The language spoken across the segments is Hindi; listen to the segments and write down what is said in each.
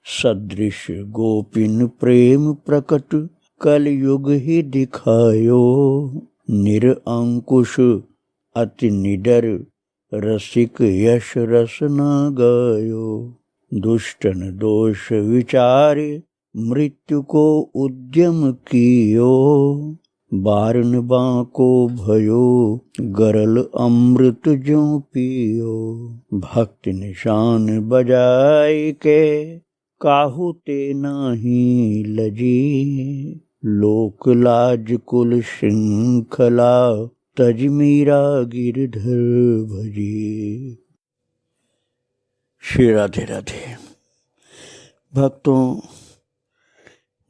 सदृश गोपिन प्रेम प्रकट कलयुग ही दिखायो। निरअंकुश अति निडर रसिक यश रस न गायो। दुष्टन दोष विचारे मृत्यु को उद्यम कियो। बारन बांको भयो गरल अमृत ज्यों पियो। भक्ति निशान बजाय के काहू ते नाही लजी। लोक लाज कुल श्रृंखला तज मीरा गिरधर भजी। श्री राधे राधे। भक्तों,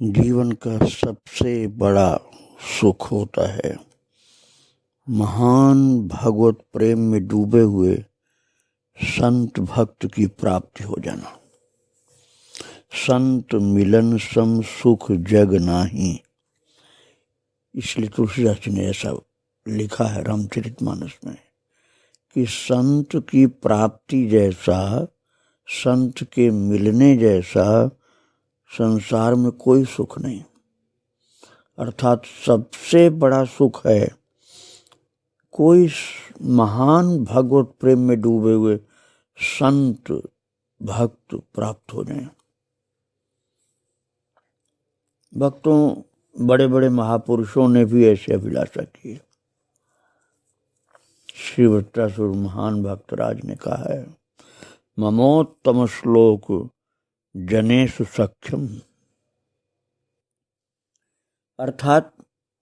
जीवन का सबसे बड़ा सुख होता है महान भगवत प्रेम में डूबे हुए संत भक्त की प्राप्ति हो जाना। संत मिलन सम सुख जग नाही, इसलिए तुलसीदास जी ने ऐसा लिखा है रामचरितमानस में कि संत की प्राप्ति जैसा, संत के मिलने जैसा संसार में कोई सुख नहीं। अर्थात सबसे बड़ा सुख है कोई महान भगवत प्रेम में डूबे हुए संत भक्त प्राप्त हो जाएं। भक्तों, बड़े बड़े महापुरुषों ने भी ऐसे अभिलाषा की। श्री वृत्रासुर महान भक्तराज ने कहा है, ममोत्तम श्लोक जनेषु सख्यम। अर्थात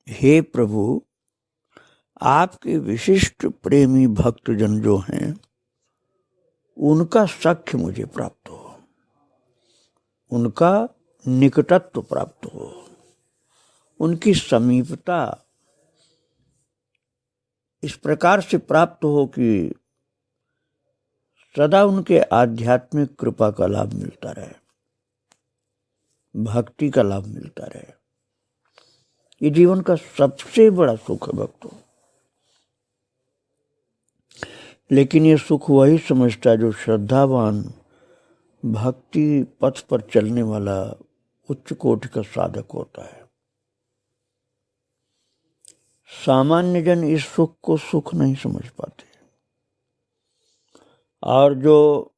हे प्रभु, आपके विशिष्ट प्रेमी भक्तजन जो हैं उनका सख्य मुझे प्राप्त हो, उनका निकटत्व प्राप्त हो, उनकी समीपता इस प्रकार से प्राप्त हो कि सदा उनके आध्यात्मिक कृपा का लाभ मिलता रहे, भक्ति का लाभ मिलता रहे। ये जीवन का सबसे बड़ा सुख है भक्तों। लेकिन ये सुख वही समझता है जो श्रद्धावान, भक्ति पथ पर चलने वाला उच्च कोटि का साधक होता है। सामान्य जन इस सुख को सुख नहीं समझ पाते, और जो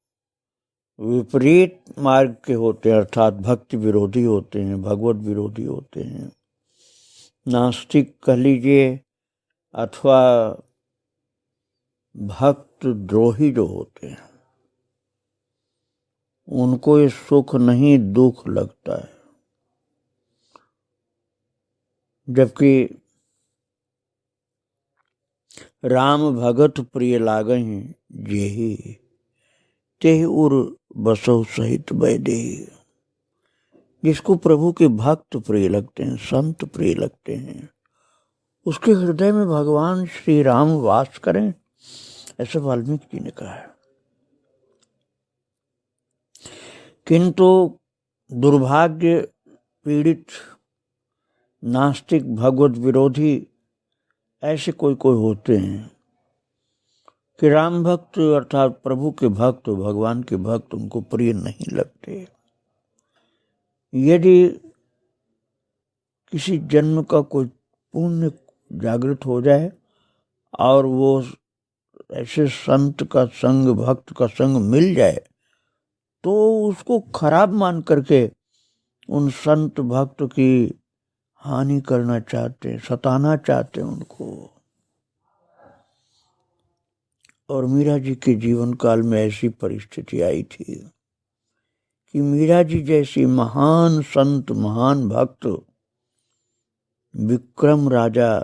विपरीत मार्ग के होते हैं, अर्थात भक्ति विरोधी होते हैं, भगवत विरोधी होते हैं, नास्तिक कह लीजिए अथवा भक्त द्रोही जो होते हैं, उनको ये सुख नहीं दुख लगता है। जबकि राम भगत प्रिय लागहि जेहि, तेहि उर बसहु सहित बैदेहि। जिसको प्रभु के भक्त प्रिय लगते हैं, संत प्रिय लगते हैं, उसके हृदय में भगवान श्री राम वास करें, ऐसा वाल्मीकि जी ने कहा है। किंतु दुर्भाग्य पीड़ित नास्तिक भगवत विरोधी ऐसे कोई कोई होते हैं कि राम भक्त अर्थात प्रभु के भक्त, भगवान के भक्त उनको प्रिय नहीं लगते। यदि किसी जन्म का कोई पुण्य जागृत हो जाए और वो ऐसे संत का संग, भक्त का संग मिल जाए, तो उसको खराब मान करके उन संत भक्त की हानि करना चाहते हैं, सताना चाहते हैं उनको। और मीरा जी के जीवन काल में ऐसी परिस्थिति आई थी कि मीरा जी जैसी महान संत, महान भक्त, विक्रम राजा,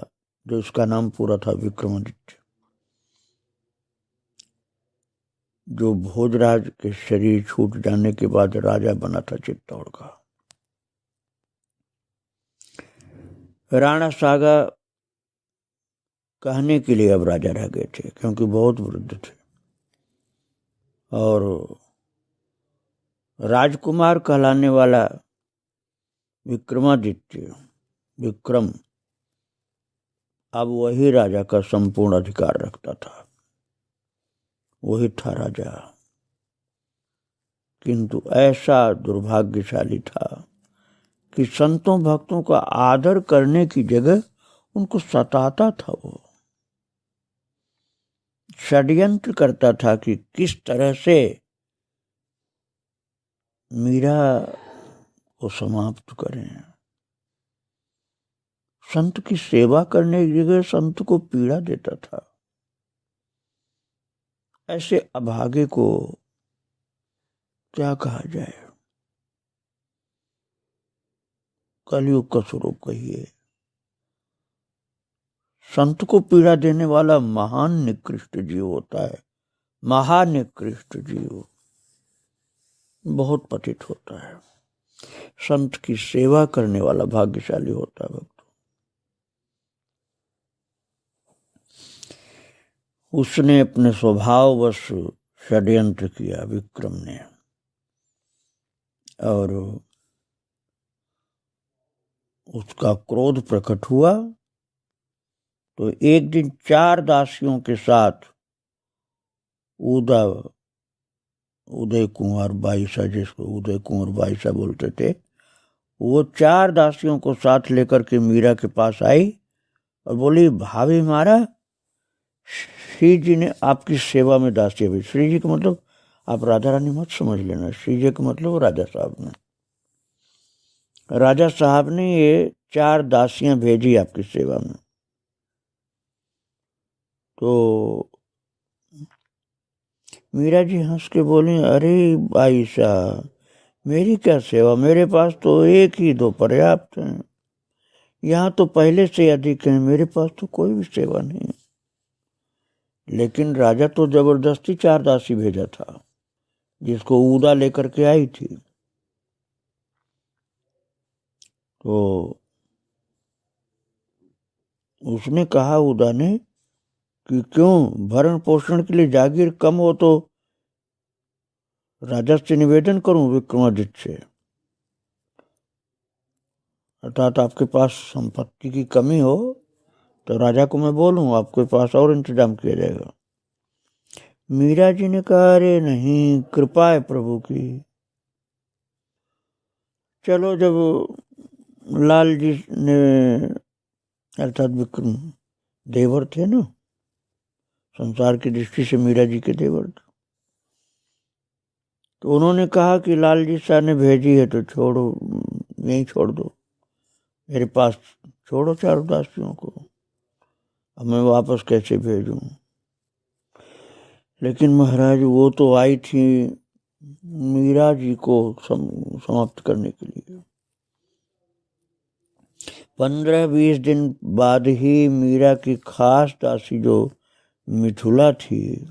जो उसका नाम पूरा था विक्रमादित्य, जो भोजराज के शरीर छूट जाने के बाद राजा बना था चित्तौड़ का, राणा सागा कहने के लिए अब राजा रह गए थे, क्योंकि बहुत वृद्ध थे। और राजकुमार कहलाने वाला विक्रमादित्य, विक्रम, अब वही राजा का संपूर्ण अधिकार रखता था, वही था राजा। किंतु ऐसा दुर्भाग्यशाली था कि संतों भक्तों का आदर करने की जगह उनको सताता था। वो षड्यंत्र करता था कि किस तरह से मीरा को समाप्त करें। संत की सेवा करने की जगह संत को पीड़ा देता था। ऐसे अभागे को क्या कहा जाए, कलयुग का स्वरूप कहिए। संत को पीड़ा देने वाला महान निकृष्ट जीव होता है। महानिकृष्ट जीव बहुत पतित होता है। संत की सेवा करने वाला भाग्यशाली होता है। भक्त उसने अपने स्वभाववश षड्यंत्र किया विक्रम ने, और उसका क्रोध प्रकट हुआ तो एक दिन 4 दासियों के साथ उदय कुंवर बाईसा, जिसको उदय कुंवर बाईसा बोलते थे, वो 4 दासियों को साथ लेकर के मीरा के पास आई और बोली, भाभी मारा, श्री जी ने आपकी सेवा में दासी भेजी। श्री जी का मतलब आप राधा रानी मत समझ लेना, श्री जी का मतलब राजा साहब ने, राजा साहब ने ये 4 दासियां भेजी आपकी सेवा में। तो मीरा जी हंस के बोली, अरे बाईसा, मेरी क्या सेवा, मेरे पास तो 1 ही 2 पर्याप्त हैं, यहाँ तो पहले से अधिक हैं, मेरे पास तो कोई भी सेवा नहीं। लेकिन राजा तो जबरदस्ती 4 दासी भेजा था, जिसको उदा लेकर के आई थी। तो उसने कहा, उदा ने, कि क्यों भरण पोषण के लिए जागीर कम हो तो राजा से निवेदन करूं विक्रमादित्य से, अर्थात आपके पास संपत्ति की कमी हो तो राजा को मैं बोलूं, आपके पास और इंतजाम किया जाएगा। मीरा जी ने कहा, अरे नहीं, कृपा है प्रभु की। चलो, जब लाल जी ने, अर्थात विक्रम देवर थे ना, संसार की दृष्टि से मीरा जी के देवर थे, तो उन्होंने कहा कि लाल जी साहब ने भेजी है तो छोड़ो, यहीं छोड़ दो, मेरे पास छोड़ो 4 दासियों को, अब मैं वापस कैसे भेजूं। लेकिन महाराज वो तो आई थी मीरा जी को समाप्त करने के लिए। 15-20 दिन बाद ही मीरा की खास दासी जो मिथुला थी,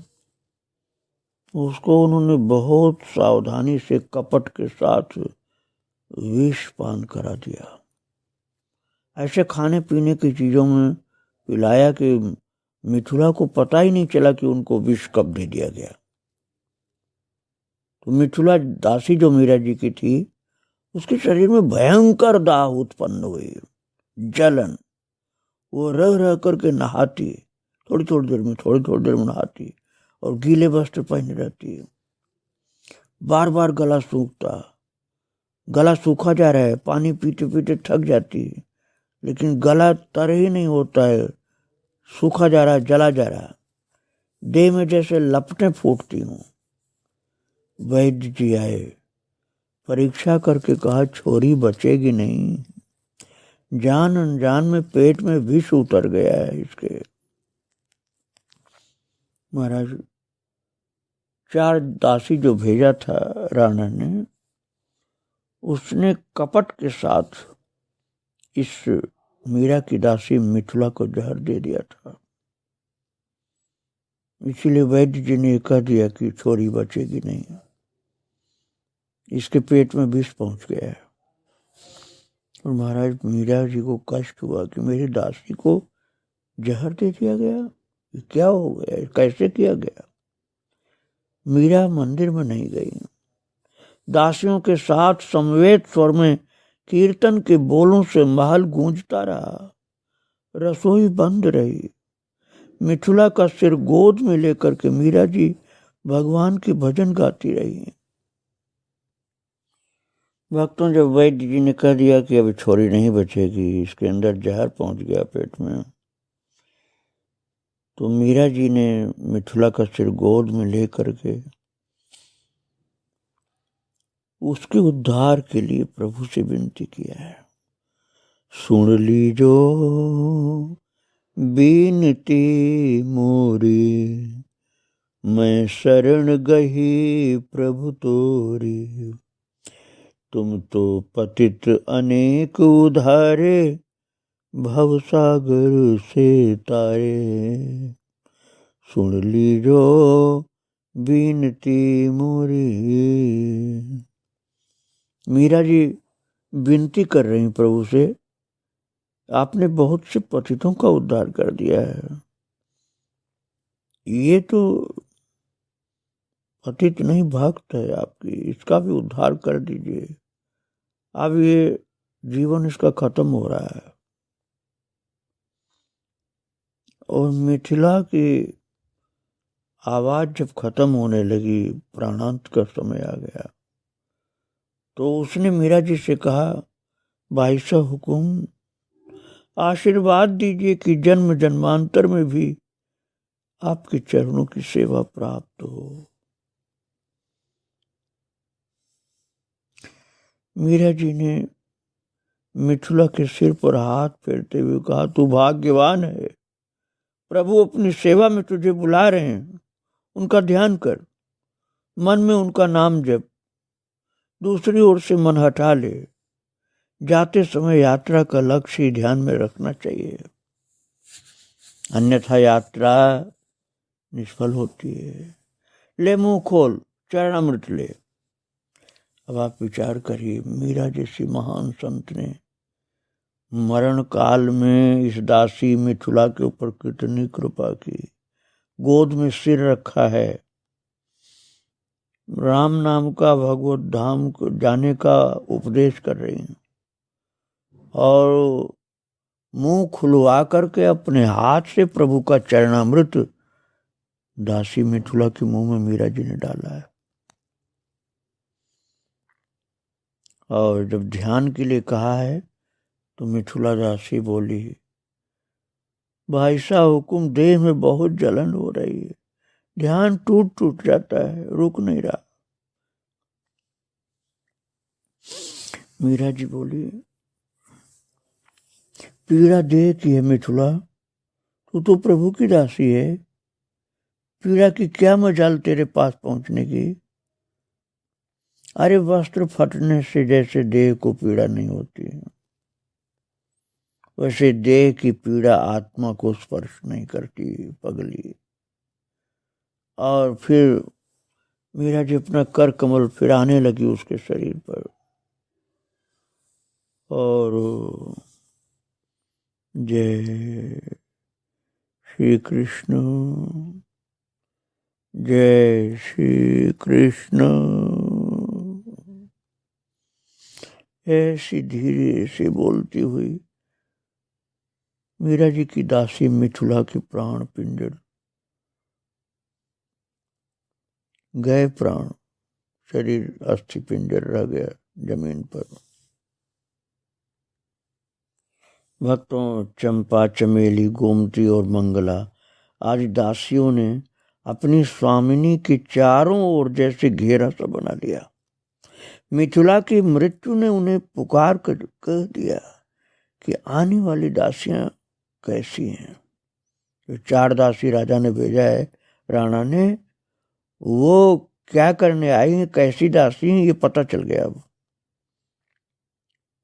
उसको उन्होंने बहुत सावधानी से कपट के साथ विष पान करा दिया। ऐसे खाने पीने की चीजों में पिलाया कि मिथुला को पता ही नहीं चला कि उनको विष कब दे दिया गया। तो मिथुला दासी जो मीरा जी की थी, उसके शरीर में भयंकर दाह उत्पन्न हुई, जलन। वो रह रह करके नहाती, थोड़ी थोड़ी देर में नहाती, और गीले वस्त्र पहने रहती। बार बार गला सूखा जा रहा है, पानी पीते पीते थक जाती, लेकिन गला तर ही नहीं होता है, सूखा जा रहा है, जला जा रहा है, देह में जैसे लपटें फूटती हूं। वैद्य जी आए, परीक्षा करके कहा, छोरी बचेगी नहीं, जान अनजान में पेट में विष उतर गया है इसके। महाराज 4 दासी जो भेजा था राणा ने, उसने कपट के साथ इस मीरा की दासी मिथुला को जहर दे दिया था। इसीलिए वैद्य जी ने कह दिया कि छोरी बचेगी नहीं, इसके पेट में विष पहुंच गया है। और महाराज मीरा जी को कष्ट हुआ कि मेरी दासी को जहर दे दिया गया, क्या हो गया, कैसे किया गया। मीरा मंदिर में नहीं गई, दासियों के साथ समवेत स्वर में कीर्तन के बोलों से महल गूंजता रहा। रसोई बंद रही। मिथुला का सिर गोद में लेकर के मीरा जी भगवान की भजन गाती रही। भक्तों, जब वैद्य जी ने कह दिया कि अब छोरी नहीं बचेगी, इसके अंदर जहर पहुंच गया पेट में, तो मीरा जी ने मिथिला का सिर गोद में ले करके उसके उद्धार के लिए प्रभु से विनती किया है। सुन लीजो बीनती मोरी, मैं शरण गही प्रभु तोरी। तुम तो पतित अनेक उधारे, भव सागर से तारे। सुन लीजो बीनती मोरी। मीरा जी विनती कर रही प्रभु से, आपने बहुत से पतितों का उद्धार कर दिया है, ये तो पतित नहीं भक्त है आपकी, इसका भी उद्धार कर दीजिए। अब ये जीवन इसका खत्म हो रहा है। और मिथिला की आवाज जब खत्म होने लगी, प्राणांत का समय आ गया, तो उसने मीरा जी से कहा, भाई साहब हुकुम, आशीर्वाद दीजिए कि जन्म जन्मांतर में भी आपके चरणों की सेवा प्राप्त हो। मीरा जी ने मिथिला के सिर पर हाथ फेरते हुए कहा, तू भाग्यवान है, प्रभु अपनी सेवा में तुझे बुला रहे हैं, उनका ध्यान कर, मन में उनका नाम जप, दूसरी ओर से मन हटा ले। जाते समय यात्रा का लक्ष्य ही ध्यान में रखना चाहिए, अन्यथा यात्रा निष्फल होती है। ले मुंह खोल, चरणामृत ले। अब आप विचार करिए, मीरा जैसी महान संत ने मरण काल में इस दासी मिथिला के ऊपर कितनी कृपा की। गोद में सिर रखा है, राम नाम का भगवत धाम को जाने का उपदेश कर रही हैं, और मुंह खुलवा करके अपने हाथ से प्रभु का चरणामृत दासी मिथिला के मुंह में मीरा जी ने डाला है। और जब ध्यान के लिए कहा है तो मिथिला दासी बोली, भाई साहब हुकुम, देह में बहुत जलन हो रही है, ध्यान टूट टूट जाता है, रुक नहीं रहा। मीरा जी बोली, पीड़ा देह की है मिथिला, तू तो प्रभु की दासी है, पीड़ा की क्या मजाल तेरे पास पहुंचने की। अरे वस्त्र फटने से जैसे देह को पीड़ा नहीं होती है, वैसे देह की पीड़ा आत्मा को स्पर्श नहीं करती पगली। और फिर मीरा जी अपना कर कमल फिराने लगी उसके शरीर पर, और जय श्री कृष्ण, जय श्री कृष्ण। ऐसी धीरे से बोलती हुई मीरा जी की दासी मिथिला के प्राण पिंजर गए, प्राण, शरीर अस्थि पिंजर रह गया जमीन पर। भक्तों, चंपा, चमेली, गोमती और मंगला आदि दासियों ने अपनी स्वामिनी के चारों ओर जैसे घेरा सा बना लिया। मिथिला की मृत्यु ने उन्हें पुकार कर कह दिया कि आने वाली दासियां कैसी हैं। जो 4 दासी राजा ने भेजा है, राणा ने, वो क्या करने आई हैं, कैसी दासी हैं, ये पता चल गया। अब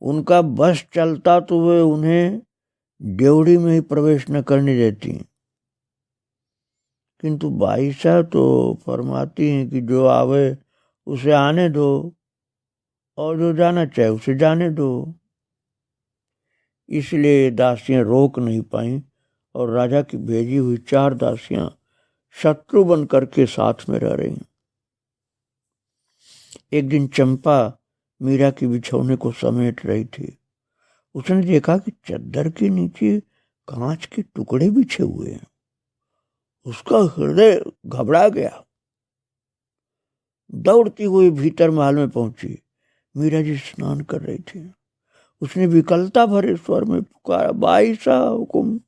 उनका बस चलता तो वे उन्हें ड्योढ़ी में ही प्रवेश न करने देती, किंतु बाईसा तो फरमाती हैं कि जो आवे उसे आने दो, और जो जाना चाहे उसे जाने दो। इसलिए दासियां रोक नहीं पाईं, और राजा की भेजी हुई 4 दासियां शत्रु बन करके साथ में रह रही। एक दिन चंपा मीरा की बिछौने को समेट रही थी। उसने देखा कि चद्दर के नीचे कांच के टुकड़े बिछे हुए हैं। उसका हृदय घबरा गया। दौड़ती हुई भीतर महल में पहुंची, मीरा जी स्नान कर रही थी। उसने विकलता भरे स्वर में पुकारा, बाई सा हुकुम,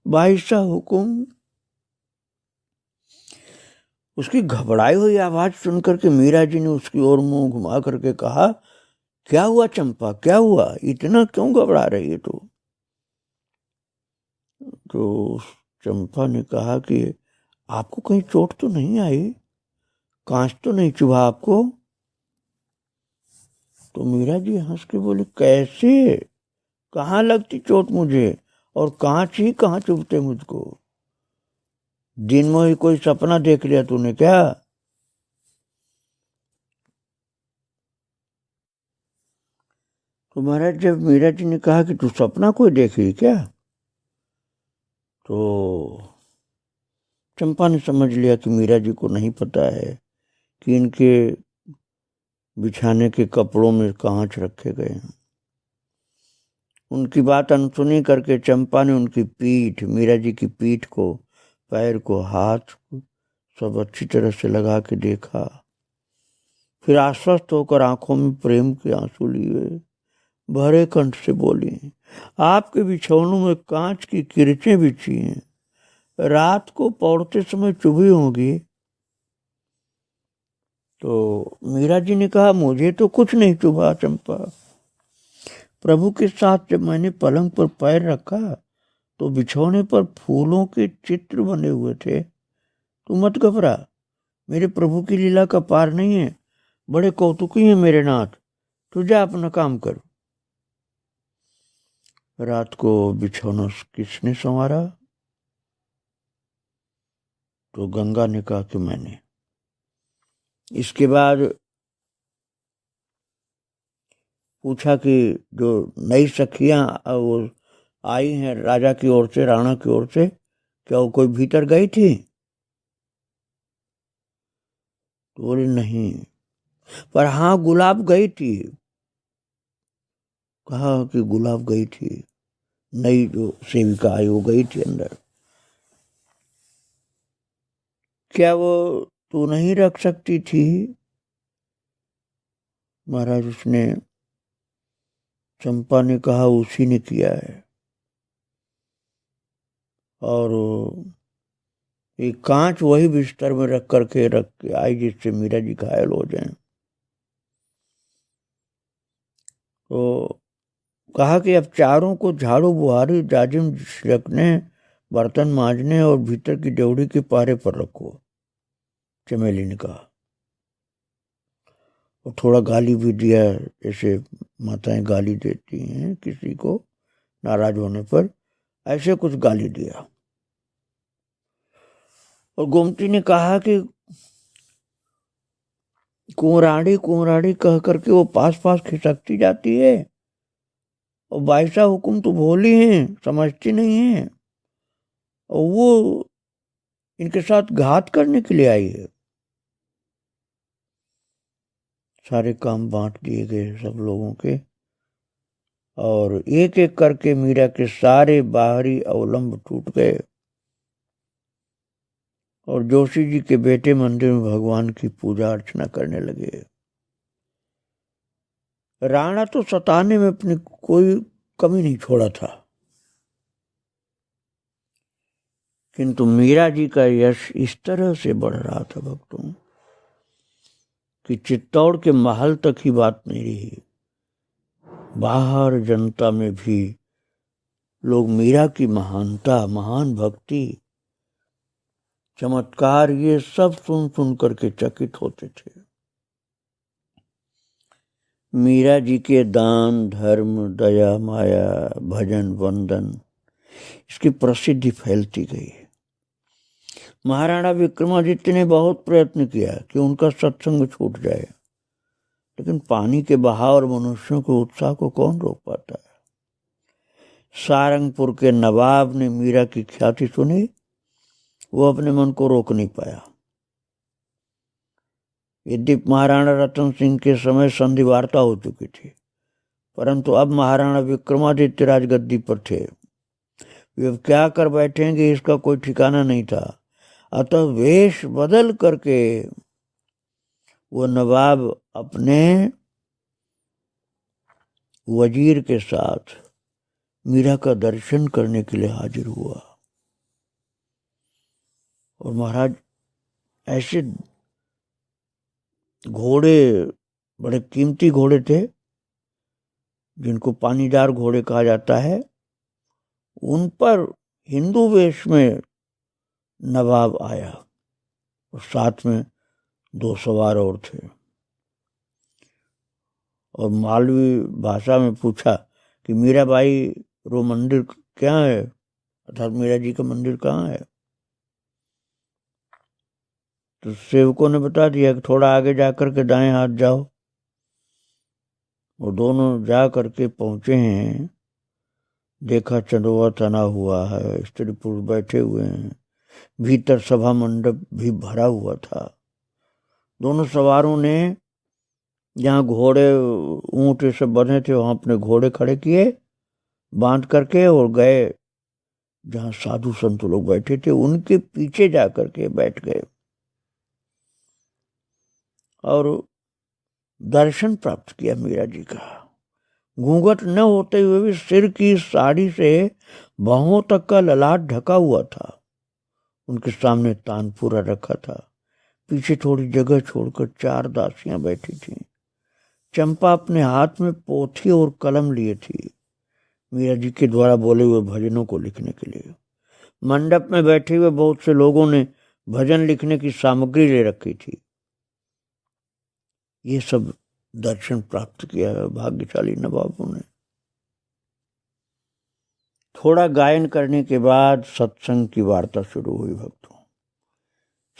बाई सा हुकुम। उसकी घबराई हुई आवाज सुनकर के मीरा जी ने उसकी ओर मुंह घुमा करके कहा, क्या हुआ चंपा, क्या हुआ, इतना क्यों घबरा रही है तू? तो चंपा ने कहा कि आपको कहीं चोट तो नहीं आई, कांच तो नहीं चुभा आपको? तो मीरा जी हंस के बोली, कैसे, कहाँ लगती चोट मुझे, और कांच ही कहाँ चुभते मुझको? दिन में ही कोई सपना देख लिया तूने क्या? तो महाराज जब मीरा जी ने कहा कि तू सपना कोई देखी क्या, तो चंपा ने समझ लिया कि मीरा जी को नहीं पता है कि इनके बिछाने के कपड़ों में कांच रखे गए हैं। उनकी बात अनसुनी करके चंपा ने उनकी पीठ, मीरा जी की पीठ को, पैर को, हाथ को सब अच्छी तरह से लगा के देखा। फिर आश्वस्त होकर आंखों में प्रेम के आंसू लिए भरे कंठ से बोली, आपके बिछौनों में कांच की किरचें बिछी हैं, रात को पौड़ते समय चुभी होंगी। तो मीरा जी ने कहा, मुझे तो कुछ नहीं चुभा चंपा। प्रभु के साथ जब मैंने पलंग पर पैर रखा तो बिछौने पर फूलों के चित्र बने हुए थे। तू मत घबरा, मेरे प्रभु की लीला का पार नहीं है, बड़े कौतुकी हैं मेरे नाथ, तू जा अपना काम कर। रात को बिछौना किसने संवारा? तो गंगा ने कहा कि मैंने। इसके बाद पूछा कि जो नई सखियां वो आई हैं राजा की ओर से, राणा की ओर से, क्या वो कोई भीतर गई थी? तो बोले नहीं, पर हाँ गुलाब गई थी। कहा कि गुलाब गई थी, नई जो सेविका आई वो गई थी अंदर। क्या वो तू नहीं रख सकती थी? महाराज उसने, चंपा ने कहा उसी ने किया है, और एक कांच वही बिस्तर में रख के आई जिससे मीरा जी घायल हो जाएं। तो कहा कि अब चारों को झाड़ू बुहारी जाजिम छिड़कने, बर्तन मांजने और भीतर की ड्योढ़ी के पारे पर रखो। चमेली ने कहा, और थोड़ा गाली भी दिया, जैसे माताएं गाली देती हैं किसी को नाराज होने पर, ऐसे कुछ गाली दिया। और गोमती ने कहा कि कुंवराड़ी कुंवराड़ी कह करके वो पास पास खिसकती जाती है, और बाईसा हुकुम तो भोली हैं, समझती नहीं है, और वो इनके साथ घात करने के लिए आई है। सारे काम बांट दिए गए सब लोगों के, और एक एक करके मीरा के सारे बाहरी अवलंब टूट गए, और जोशी जी के बेटे मंदिर में भगवान की पूजा अर्चना करने लगे। राणा तो सताने में अपनी कोई कमी नहीं छोड़ा था, किंतु मीरा जी का यश इस तरह से बढ़ रहा था भक्तों कि चित्तौड़ के महल तक ही बात नहीं रही, बाहर जनता में भी लोग मीरा की महानता, महान भक्ति, चमत्कार, ये सब सुन सुन करके चकित होते थे। मीरा जी के दान, धर्म, दया, माया, भजन, वंदन, इसकी प्रसिद्धि फैलती गई। महाराणा विक्रमादित्य ने बहुत प्रयत्न किया कि उनका सत्संग छूट जाए, लेकिन पानी के बहाव और मनुष्यों के उत्साह को कौन रोक पाता है। सारंगपुर के नवाब ने मीरा की ख्याति सुनी, वो अपने मन को रोक नहीं पाया। यद्यपि महाराणा रतन सिंह के समय संधि वार्ता हो चुकी थी, परंतु अब महाराणा विक्रमादित्य राजगद्दी पर थे, वे अब क्या कर बैठेंगे इसका कोई ठिकाना नहीं था। अतः वेश बदल करके वो नवाब अपने वजीर के साथ मीरा का दर्शन करने के लिए हाजिर हुआ। और महाराज ऐसे घोड़े, बड़े कीमती घोड़े थे, जिनको पानीदार घोड़े कहा जाता है, उन पर हिंदू वेश में नवाब आया और साथ में 2 सवार और थे। और मालवी भाषा में पूछा कि मीराबाई रो मंदिर क्या है, अर्थात मीरा जी का मंदिर कहाँ है। तो सेवकों ने बता दिया कि थोड़ा आगे जाकर के दाएं हाथ जाओ। वो दोनों जा करके पहुंचे हैं, देखा चंदोवा तना हुआ है, स्त्री पुरुष बैठे हुए हैं, भीतर सभा मंडप भी भरा हुआ था। दोनों सवारों ने जहाँ घोड़े ऊंट सब बने थे वहां अपने घोड़े खड़े किए बांध करके, और गए जहाँ साधु संत लोग बैठे थे उनके पीछे जाकर के बैठ गए और दर्शन प्राप्त किया मीरा जी का। घूंघट न होते हुए भी सिर की साड़ी से बाहों तक का ललाट ढका हुआ था। उनके सामने तानपुरा रखा था। पीछे थोड़ी जगह छोड़कर 4 दासियां बैठी थीं। चंपा अपने हाथ में पोथी और कलम लिए थी, मीरा जी के द्वारा बोले हुए भजनों को लिखने के लिए। मंडप में बैठे हुए बहुत से लोगों ने भजन लिखने की सामग्री ले रखी थी। ये सब दर्शन प्राप्त किया है भाग्यशाली नवाबों ने। थोड़ा गायन करने के बाद सत्संग की वार्ता शुरू हुई। भक्तों,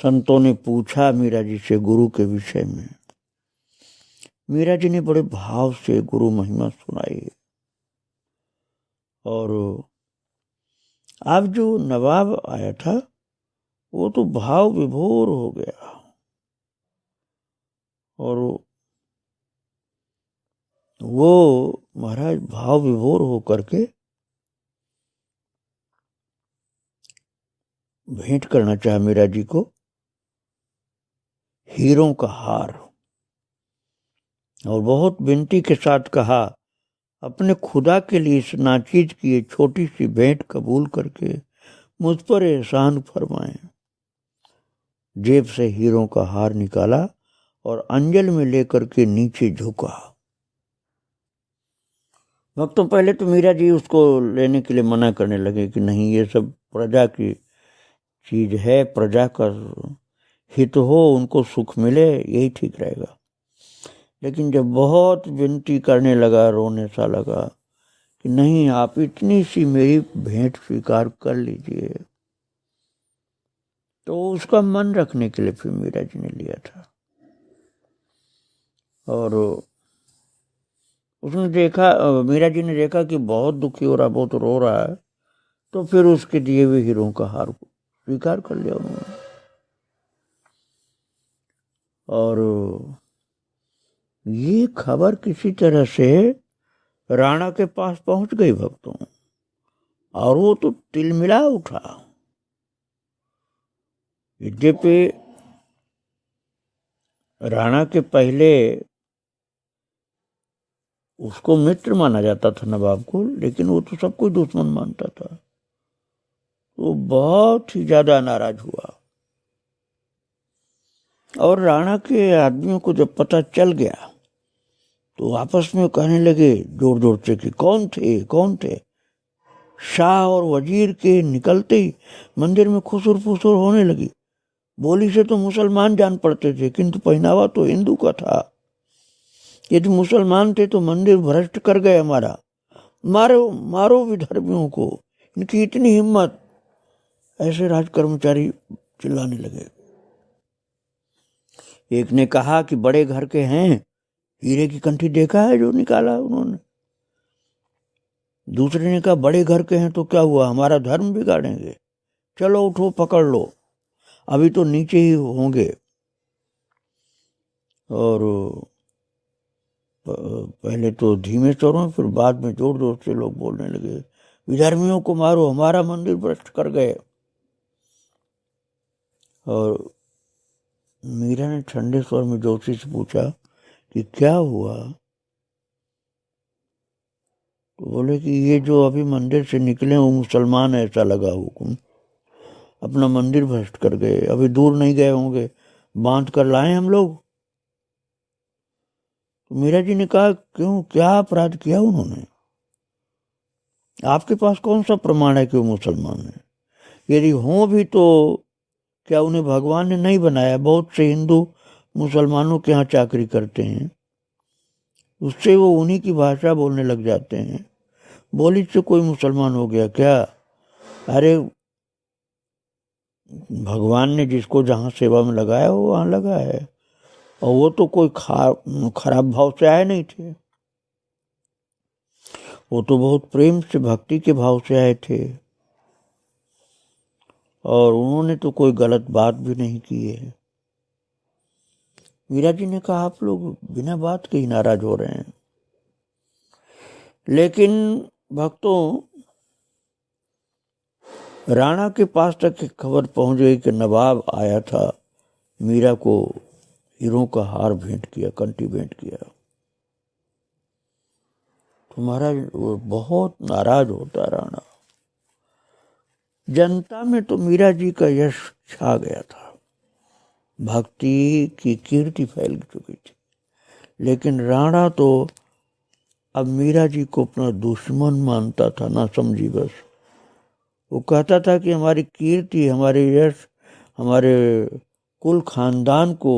संतों ने पूछा मीरा जी से गुरु के विषय में। मीरा जी ने बड़े भाव से गुरु महिमा सुनाई। और अब जो नवाब आया था वो तो भाव विभोर हो गया और वो महाराज भाव विभोर होकर के भेंट करना चाहा मीरा जी को हीरों का हार, और बहुत विनती के साथ कहा अपने खुदा के लिए इस नाचीज की ये छोटी सी भेंट कबूल करके मुझ पर एहसान फरमाएं। जेब से हीरों का हार निकाला और अंजल में लेकर के नीचे झुका। भक्तों, पहले तो मीरा जी उसको लेने के लिए मना करने लगे कि नहीं, ये सब प्रजा की चीज है, प्रजा का हित हो, उनको सुख मिले, यही ठीक रहेगा। लेकिन जब बहुत विनती करने लगा, रोने सा लगा कि नहीं, आप इतनी सी मेरी भेंट स्वीकार कर लीजिए, तो उसका मन रखने के लिए फिर मीरा जी ने लिया था। और उसने देखा, मीरा जी ने देखा कि बहुत दुखी हो रहा, बहुत रो रहा है, तो फिर उसके दिए हुए हीरों का हार को स्वीकार कर लिया उन्होंने। और ये खबर किसी तरह से राणा के पास पहुंच गई भक्तों, और वो तो तिलमिला उठा। यद्यपि राणा के पहले उसको मित्र माना जाता था नवाब को, लेकिन वो तो सबको दुश्मन मानता था। वो बहुत ही ज्यादा नाराज हुआ। और राणा के आदमियों को जब पता चल गया तो आपस में कहने लगे जोर जोर से कि कौन थे, कौन थे। शाह और वजीर के निकलते ही मंदिर में खुसुर फुसुर होने लगी। बोली से तो मुसलमान जान पड़ते थे, किंतु पहनावा तो हिंदू का था। यदि मुसलमान थे तो मंदिर भ्रष्ट कर गए हमारा, मारो मारो विधर्मियों को, इनकी इतनी हिम्मत। ऐसे राज कर्मचारी चिल्लाने लगे। एक ने कहा कि बड़े घर के हैं, हीरे की कंठी देखा है जो निकाला उन्होंने। दूसरे ने कहा बड़े घर के हैं तो क्या हुआ, हमारा धर्म बिगाड़ेंगे, चलो उठो पकड़ लो, अभी तो नीचे ही होंगे। और पहले तो धीमे स्वरों, फिर बाद में जोर जोर से लोग बोलने लगे विधर्मियों को मारो, हमारा मंदिर भ्रष्ट कर गए। और मीरा ने ठंडे स्वर में जोशी से पूछा कि क्या हुआ। तो बोले कि ये जो अभी मंदिर से निकले वो मुसलमान, ऐसा लगा हुकुम, अपना मंदिर भ्रष्ट कर गए, अभी दूर नहीं गए होंगे, बांध कर लाए हम लोग। तो मीरा जी ने कहा क्यों, क्या अपराध किया उन्होंने? आपके पास कौन सा प्रमाण है कि वो मुसलमान है? यदि हों भी तो क्या उन्हें भगवान ने नहीं बनाया? बहुत से हिंदू मुसलमानों के यहाँ चाकरी करते हैं, उससे वो उन्हीं की भाषा बोलने लग जाते हैं। बोली से कोई मुसलमान हो गया क्या? अरे भगवान ने जिसको जहाँ सेवा में लगाया वो वहाँ लगा है, और वो तो कोई खराब भाव से आए नहीं थे, वो तो बहुत प्रेम से भक्ति के भाव से आए थे, और उन्होंने तो कोई गलत बात भी नहीं की है। मीरा जी ने कहा आप लोग बिना बात के ही नाराज हो रहे हैं। लेकिन भक्तों, राणा के पास तक खबर पहुंच गई कि नवाब आया था, मीरा को हीरों का हार भेंट किया, कंठी भेंट किया। तो महाराज वो बहुत नाराज होता राणा। जनता में तो मीरा जी का यश छा गया था, भक्ति की कीर्ति फैल चुकी थी, लेकिन राणा तो अब मीरा जी को अपना दुश्मन मानता था, ना समझी बस। वो कहता था कि हमारी कीर्ति, हमारे यश, हमारे कुल खानदान को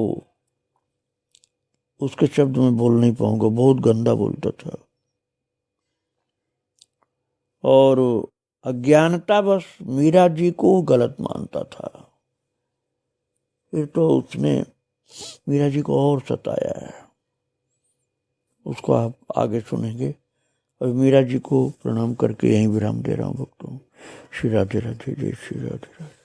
उसके शब्द में बोल नहीं पाऊंगा, बहुत गंदा बोलता था। और अज्ञानता बस मीरा जी को गलत मानता था। फिर तो उसने मीरा जी को और सताया है, उसको आप आगे सुनेंगे। और मीरा जी को प्रणाम करके यहीं विराम दे रहा हूँ भक्तों। श्री राधे राधे, जय श्री राधे राधे।